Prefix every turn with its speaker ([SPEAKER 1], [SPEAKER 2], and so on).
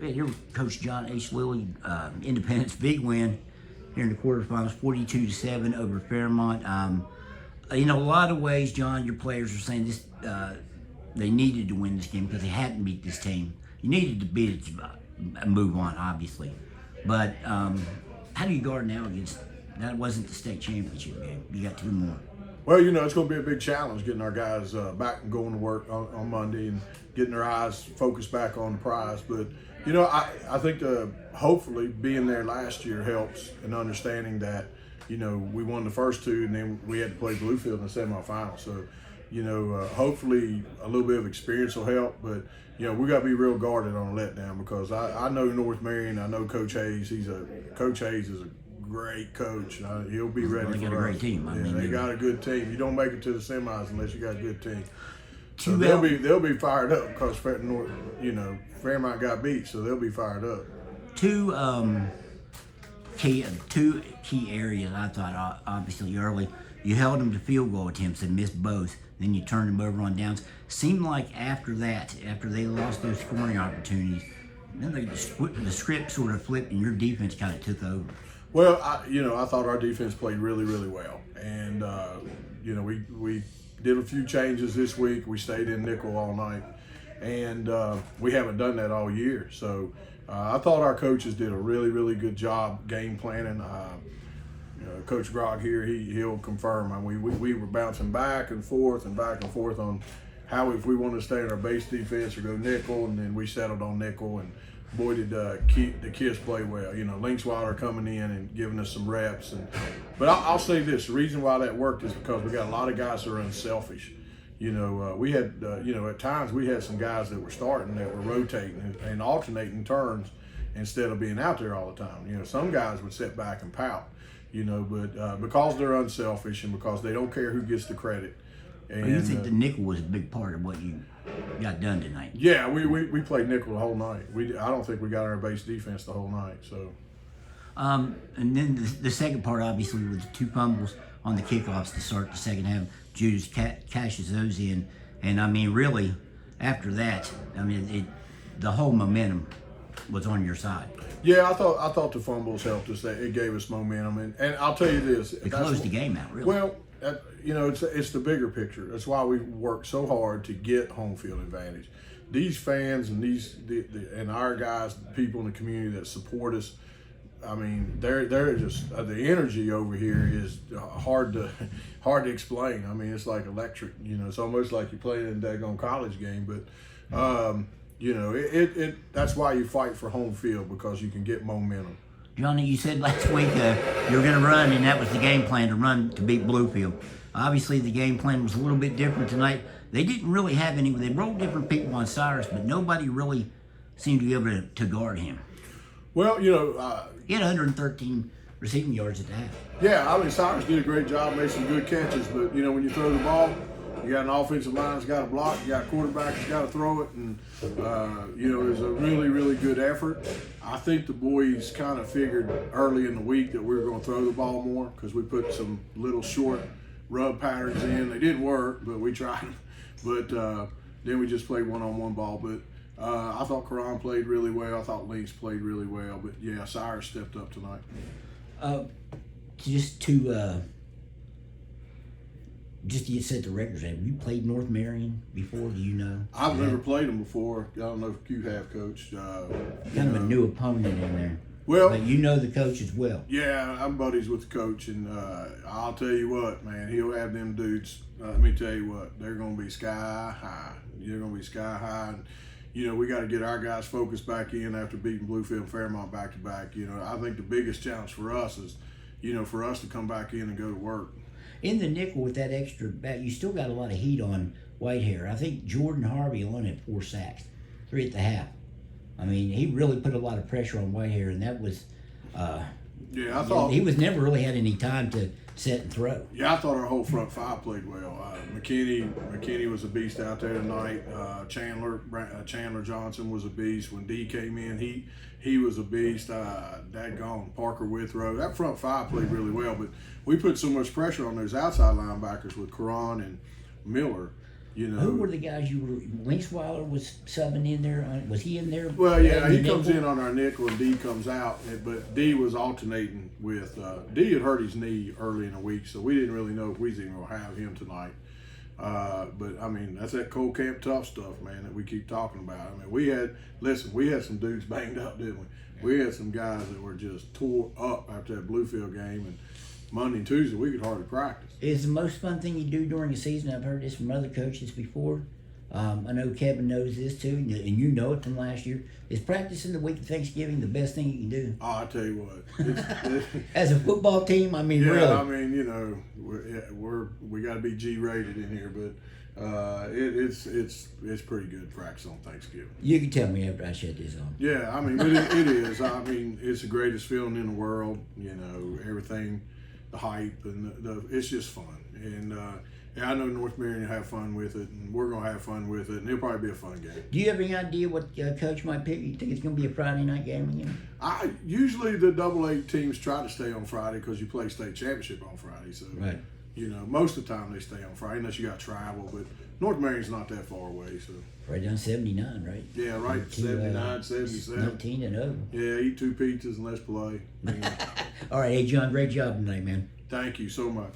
[SPEAKER 1] Here, Coach John H. Lilly, Independence big win here in the quarterfinals, 42-7 over Fairmont. A lot of ways, John, your players are saying this. They needed to win this game because they hadn't beat this team. You needed to beat it to move on, obviously. But how do you guard now against that? Wasn't the state championship game. You got two more.
[SPEAKER 2] Well, it's going to be a big challenge getting our guys back and going to work on Monday and getting their eyes focused back on the prize. But, I think hopefully being there last year helps and understanding that, we won the first two and then we had to play Bluefield in the semifinals. So, hopefully a little bit of experience will help. But, we got to be real guarded on a letdown because I know North Marion, I know Coach Hayes. Coach Hayes is a great coach. He'll be ready
[SPEAKER 1] They
[SPEAKER 2] for
[SPEAKER 1] got a great team.
[SPEAKER 2] They got a good team. You don't make it to the semis unless you got a good team. So they'll be fired up because Fairmont got beat, so they'll be fired up.
[SPEAKER 1] Two key areas I thought obviously early. You held them to field goal attempts and missed both. Then you turned them over on downs. Seemed like after that, after they lost those scoring opportunities, then the script sort of flipped and your defense kind of took over.
[SPEAKER 2] Well, I thought our defense played really, really well, and we did a few changes this week. We stayed in nickel all night, and we haven't done that all year. So I thought our coaches did a really, really good job game planning. Coach Grog here, he'll confirm. We were bouncing back and forth on how if we wanted to stay in our base defense or go nickel, and then we settled on nickel. And boy, did the kids play well. Linksweiler coming in and giving us some reps. But I'll say this: the reason why that worked is because we got a lot of guys that are unselfish. We had at times we had some guys that were starting that were rotating and alternating turns instead of being out there all the time. Some guys would sit back and pout. But because they're unselfish and because they don't care who gets the credit. And
[SPEAKER 1] you think the nickel was a big part of what you got done tonight?
[SPEAKER 2] Yeah, we played nickel the whole night. I don't think we got our base defense the whole night. So,
[SPEAKER 1] and then the second part obviously was the two fumbles on the kickoffs to start the second half. Judas cashes those in, and really after that, the whole momentum was on your side.
[SPEAKER 2] Yeah, I thought the fumbles helped us. It gave us momentum, and I'll tell you this:
[SPEAKER 1] it closed the game out, really.
[SPEAKER 2] Well, it's the bigger picture. That's why we work so hard to get home field advantage. These fans and and our guys, people in the community that support us. They're just the energy over here is hard to explain. It's like electric. It's almost like you're playing in a daggone college game, but. That's why you fight for home field, because you can get momentum.
[SPEAKER 1] Johnny, you said last week you were going to run, and that was the game plan, to run to beat Bluefield. Obviously, the game plan was a little bit different tonight. They didn't really have any. They rolled different people on Cyrus, but nobody really seemed to be able to guard him.
[SPEAKER 2] Well,
[SPEAKER 1] he had 113 receiving yards at the half.
[SPEAKER 2] Yeah, Cyrus did a great job, made some good catches, but when you throw the ball, you got an offensive line that's got to block. You got a quarterback that's got to throw it, and it was a really, really good effort. I think the boys kind of figured early in the week that we were going to throw the ball more because we put some little short rub patterns in. They didn't work, but we tried. But then we just played one-on-one ball. But I thought Karan played really well. I thought Lynx played really well. But yeah, Cyrus stepped up tonight.
[SPEAKER 1] Just to set the records, have you played North Marion before? Do you know?
[SPEAKER 2] I've never played them before. I don't know if you have, Coach.
[SPEAKER 1] Kind of a new opponent in there.
[SPEAKER 2] Well,
[SPEAKER 1] but you know the coach as well.
[SPEAKER 2] Yeah, I'm buddies with the coach, and I'll tell you what, man, he'll have them dudes. Let me tell you what, they're going to be sky high. They're going to be sky high, and we got to get our guys focused back in after beating Bluefield and Fairmont back to back. I think the biggest challenge for us is, for us to come back in and go to work.
[SPEAKER 1] In the nickel with that extra back, you still got a lot of heat on Whitehair. I think Jordan Harvey alone had 4 sacks, 3 at the half. He really put a lot of pressure on Whitehair, and that was.
[SPEAKER 2] I thought
[SPEAKER 1] he was never really had any time to set and throw.
[SPEAKER 2] Yeah, I thought our whole front five played well. McKinney was a beast out there tonight. Chandler Johnson was a beast. When D came in, he was a beast. Daggone, Parker Withrow. That front five played really well, but we put so much pressure on those outside linebackers with Karan and Miller.
[SPEAKER 1] Who were the guys you were? Linksweiler was subbing in there. Was he in there?
[SPEAKER 2] Well, yeah, he comes in on our nickel and D comes out. But D was alternating with D had hurt his knee early in the week, so we didn't really know if we was even gonna have him tonight. But I mean, that's that cold camp tough stuff, man, that we keep talking about. I mean, we had some dudes banged up, didn't we? We had some guys that were just tore up after that Bluefield game, and Monday and Tuesday we could hardly practice.
[SPEAKER 1] It's the most fun thing you do during the season. I've heard this from other coaches before. I know Kevin knows this too, and you know it from last year. Is practicing the week of Thanksgiving the best thing you can do?
[SPEAKER 2] Oh, I tell you what,
[SPEAKER 1] As a football team, I mean,
[SPEAKER 2] yeah,
[SPEAKER 1] really.
[SPEAKER 2] I mean, you know, we got to be G-rated in here, but it's pretty good practice on Thanksgiving.
[SPEAKER 1] You can tell me after I shut this on.
[SPEAKER 2] Yeah, I mean, it is. I mean, it's the greatest feeling in the world. You know, everything, the hype, and it's just fun. And yeah, I know North Marion will have fun with it, and we're gonna have fun with it, and it'll probably be a fun game.
[SPEAKER 1] Do you have any idea what coach might pick? You think it's gonna be a Friday night game again?
[SPEAKER 2] Usually the AA teams try to stay on Friday because you play state championship on Friday. So,
[SPEAKER 1] Right.
[SPEAKER 2] you know, most of the time they stay on Friday unless you got travel. But North Marion's not that far away, so.
[SPEAKER 1] Right down 79, right?
[SPEAKER 2] Yeah, right. 79, 77.
[SPEAKER 1] 19-0.
[SPEAKER 2] Yeah, eat 2 pizzas and let's play.
[SPEAKER 1] All right, hey John, great job tonight, man.
[SPEAKER 2] Thank you so much.